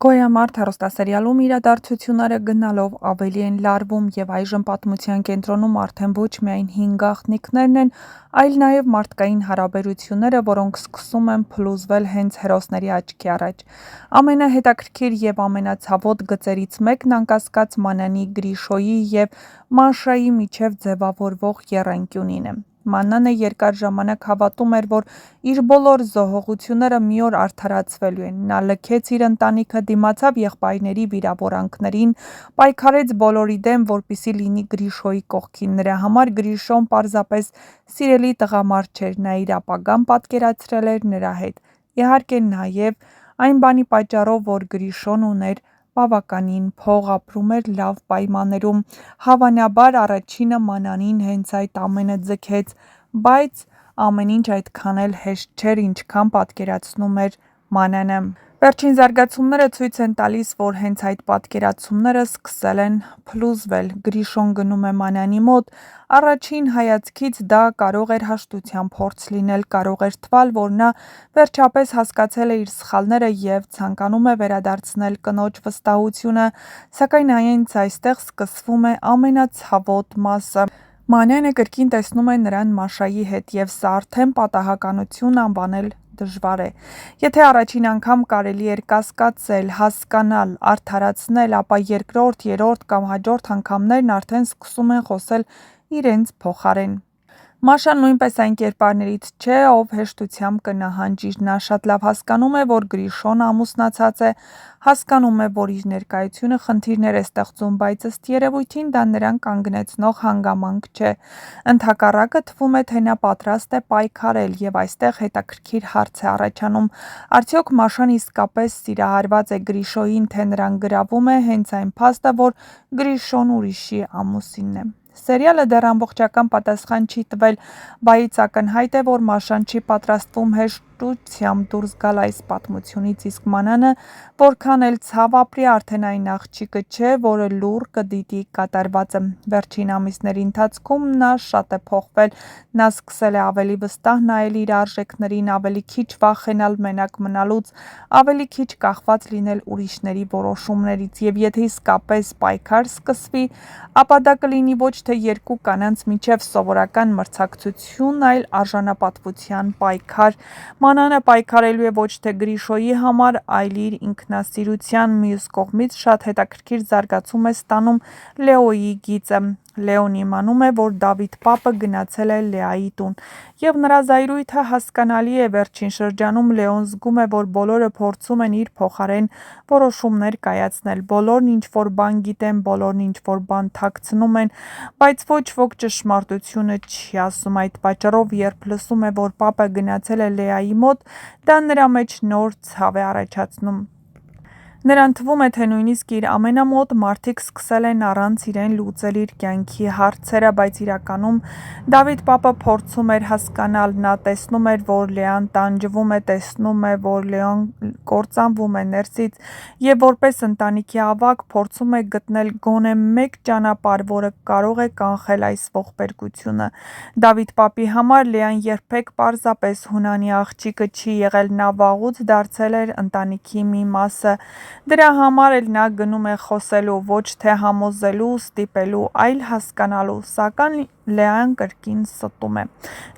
Գոյամարտ հեռուստասերիալում իրադարձությունները գնալով ավելի են լարվում և այժմ պատմության կենտրոնում արդեն ոչ միայն հին գաղտնիքներն են, այլ նաև մարդկային հարաբերությունները, որոնք սկսում են փլուզվել հենց հերոսների աչքի առաջ։ Ամենահետաքրքիր և ամենացավոտ գծերից մեկն անկասկած Մանանի, Գրիշոյի և Մաշայի միջև ձևավորվող եռանկյունին է։ Մանանը երկար ժամանակ հավատում էր, որ իր բոլոր զոհողությունները մի օր արդարացվելու են։ Նա լքեց իր ընտանիքը, դիմացավ եղբայրների վիրավորանքներին, պայքարեց բոլորի դեմ, որպեսզի լինի Գրիշոյի կողքին։ Նրա համար Գրիշոն պարզապես սիրելի տղամարդ չէր, նա իր ապագան պատկերացրել էր նրա հետ։ Իհարկե նաև այն բանի պատճառով, որ Գրիշոն ուներ բավականին փող, ապրում էր լավ պայմաններում։ Հավանաբար առաջինը Մանանին հենց այդ ամենը ձգեց, բայց ամեն ինչ այդքան էլ հեշտ չէր, ինչքան պատկերացնում էր Մանանը։ Վերջին զարգացումները ցույց են տալիս, որ հենց այդ պատկերացումները սկսել են փլուզվել։ Գրիշոն գնում է Մանանի մոտ։ Առաջին հայացքից դա կարող էր հաշտության փորձ լինել, կարող էր թվալ, որ նա վերջապես հասկացել է իր սխալները և ցանկանում է վերադարձնել կնոջ վստահությունը, սակայն հենց այստեղ սկսվում է ամենացավոտ մասը։ Մանյանը կրկին տեսնում է նրան Մաշայի հետ, և սա արդեն պատահականություն անվանել դժվար է։ Եթե առաջին անգամ կարելի էր կասկածել, հասկանալ, արդարացնել, ապա երկրորդ, երրորդ կամ հաջորդ անգամներն արդեն սկսում են խոսել իրենց փոխարեն։ Մաշան նույնպես այն կերպարներից չէ, ով հեշտությամբ կնահանջի։ Նա շատ լավ հասկանում է, որ Գրիշոն ամուսնացած է, հասկանում է, որ իր ներկայությունը խնդիրներ է ստեղծում, բայց ըստ երևույթին դա նրան կանգնեցնող հանգամանք չէ։ Ընդհակառակը, թվում է, թե նա պատրաստ է պայքարել, և այստեղ հետաքրքիր հարց է առաջանում. արդյոք Մաշան իսկապես սիրահարված է Գրիշոյին, թե նրան գրավում է հենց այն փաստը, որ Գրիշոն ուրիշի ամուսինն է։ Սերիալը դեռ ամբողջական պատասխան չի տվել, բայց ակնհայտ է, որ Մաշան չի պատրաստվում հեշտությամբ դուրս գալ այս պատմությունից, իսկ Մանանը որքան էլ ցավ ապրի, արդեն այն աղջիկը չէ, որը լուռ կդիտի կատարվածը։ Վերջին ամիսների ընթացքում նա շատ է փոխվել։ Նա սկսել է ավելի վստահ նայել իր արժեքներին, ավելի քիչ վախենալ մենակ մնալուց, ավելի քիչ կախված լինել ուրիշների որոշումներից։ Եվ եթե իսկապես պայքար սկսվի, ապա դա կլինի ոչ թե երկու կանանց միջև սովորական մրցակցություն, այլ արժանապատվության պայքար։ Մանանը պայքարելու է ոչ թե Գրիշոյի համար, այլ իր ինքնասիրության։ Մյուս կողմից շատ հետաքրքիր զարգացում է ստանում Լեոյի գիծը։ Լեոն իմանում է, որ Դավիթ պապը գնացել է Լեայի տուն, և նրա զայրույթը հասկանալի է։ Վերջին շրջանում Լեոն զգում է, որ բոլորը փորձում են իր փոխարեն որոշումներ կայացնել, բոլորն ինչ-որ բան գիտեն, բոլորն ինչ-որ բան թաքցնում են, բայց ոչ ոք ճշմարտությունը չի ասում։ Այդ պատճառով, երբ լսում է, որ պապը գնացել է Լեայի մոտ, դա նրա մեջ նոր ցավ է առաջացնում։ Նրան թվում է, թե նույնիսկ իր ամենամոտ մարդիկ սկսել են առանց իրեն լուծել իր կյանքի հարցերը, բայց իրականում Դավիթ պապը փորձում էր հասկանալ։ Նա տեսնում էր, որ Լեան տանջվում է, տեսնում է, որ Լեոն կործանվում է ներսից, և որպես ընտանիքի ավագ փորձում է գտնել գոնե մեկ ճանապարհ, որը կարող է կանխել այս ողբերգությունը։ Դավիթ պապի համար Լեան երբեք պարզապես Հունանի աղջիկը չի եղել, նա վաղուց դարձել էր ընտանիքի մի մասը։ Դրա համար էլ նա գնում է խոսելու, ոչ թե համոզելու, ստիպելու, այլ հասկանալու, սակայն Լեան կրկին ստում է։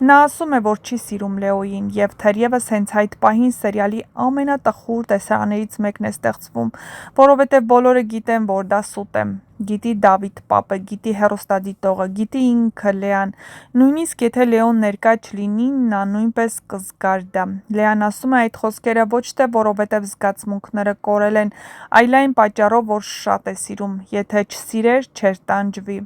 Նա ասում է, որ չի սիրում Լեոյին, և թերևս հենց այդ պահին սերիալի ամենատխուր տեսարաններից մեկն է ստեղծվում, որովհետև բոլորը գիտեն, որ դա սուտ է։ Գիտի Դավիթ պապը, գիտի հեռուստադիտողը, գիտի ինքը Լեան։ Նույնիսկ եթե Լեոն ներկա չլինի, նա նույնպես կզգար դա։ Լեան ասում է այդ խոսքերը ոչ թե որովհետև զգացմունքները կորել են, այլ այն պատճառով, որ շատ է սիրում։ Եթե չսիրեր, չէր տանջվի։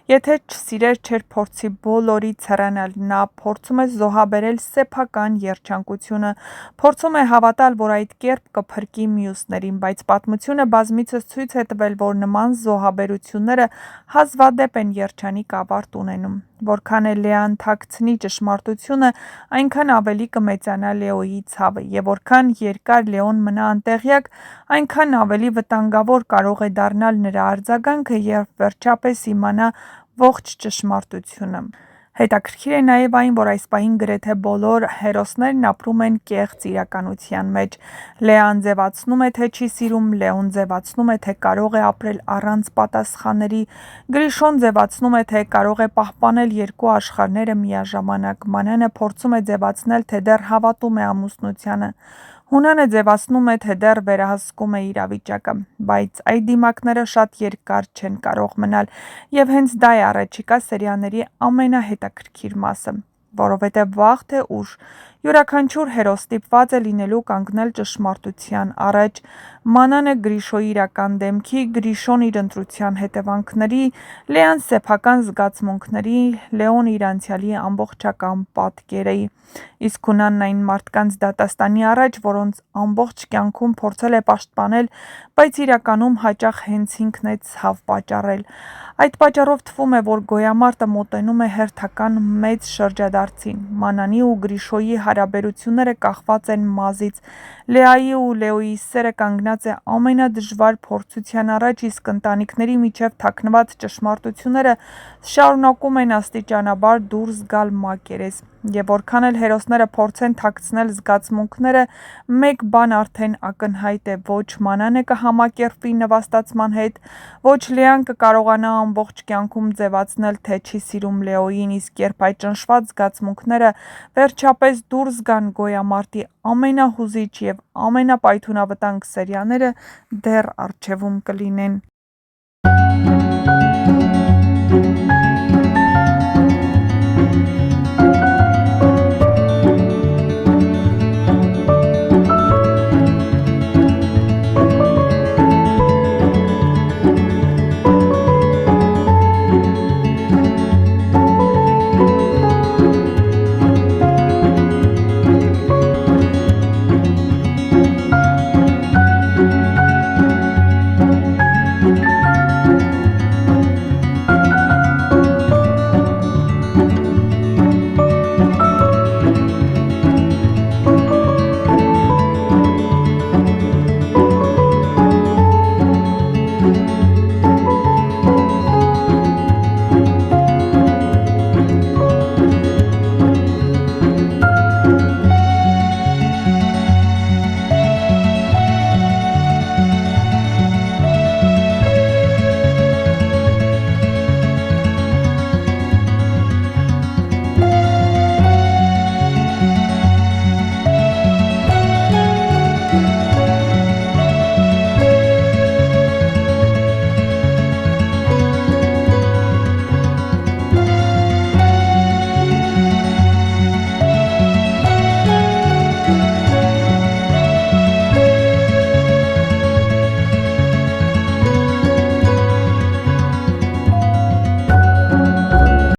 Եթե չսիրեր, չէր փորձի բոլորից հեռանալ։ Նա փորձում է զոհաբերել սեփական երջանկությունը, փորձում է հավատալ, որ այդ կերպ կփրկի մյուսներին, բայց պատմությունը բազմիցս ցույց է տվել, որ նման զոհաբերությունները հազվադեպ են երջանիկ ավարտ ունենում։ Որքան էլ Լեան թաքցնի ճշմարտությունը, այնքան ավելի կմեծանա Լեոյի ցավը, և որքան երկար Լեոն մնա անտեղյակ, այնքան ավելի վտանգավոր կարող է դառնալ նրա արձագանքը, երբ վերջապես իմանա ողջ ճշմարտությունը։ Հետաքրքիր է նաև այն, որ այս պահին գրեթե բոլոր հերոսներն ապրում են կեղծ իրականության մեջ։ Լեան ձևացնում է, թե չի սիրում, Լեոն ձևացնում է, թե կարող է ապրել առանց պատասխանների, Գրիշոն ձևացնում է, թե կարող է պահպանել երկու աշխարհները միաժամանակ, Մանենը փորձում է ձևացնել, թե դեռ հավատում է ամուսնությանը, Հունանը ձևացնում է, թե դեռ վերահսկում է իրավիճակը, բայց այդ դիմակները շատ երկար չեն կարող մնալ, և հենց դա է առաջիկա սերիաների ամենահետաքրքիր մասը, որովհետև վաղ թե ուշ յուրաքանչյուր հերոս ստիպված է լինելու կանգնել ճշմարտության առաջ, Մանանը Գրիշոյի իրական դեմքի, Գրիշոն իր ընտրության հետևանքների, Լեան սեփական զգացմունքների, Լեոն իր անցյալի ամբողջական պատկերի, իսկ Հունանն այն մարդկանց դատաստանի առաջ, որոնց ամբողջ կյանքում փորձել է պաշտպանել, բայց իրականում հաճախ հենց ինքն է ցավ պատճառել։ Այդ պատճառով թվում է, որ գոյամարտը մոտենում է հերթական մեծ շրջադարձին։ Մանանի ու Գրիշոյի հարաբերությունները կախված են մազից, Լեայի ու Լեոյի սերը կանգնած է ամենադժվար փորձության առաջ, իսկ ընտանիքների միջև թաքնված ճշմարտությունները շարունակում են աստիճանաբար դուրս գալ մակերես, և որքան էլ հերոսները փորձեն թաքցնել զգացմունքները, մեկ բան արդեն ակնհայտ է՝ ոչ Մանանը կհամակերպվի նվաստացման հետ, ոչ Լեան կկարողանա ամբողջ կյանքում ձևացնել, թե չի սիրում Լեոյին, իսկ երբ այդ ճնշված զգացմունքները վերջապես դուրս գան, գոյամարտի ամենահուզիչ և ամենապայթունավտանգ սերիաները դեռ առջևում կլինեն։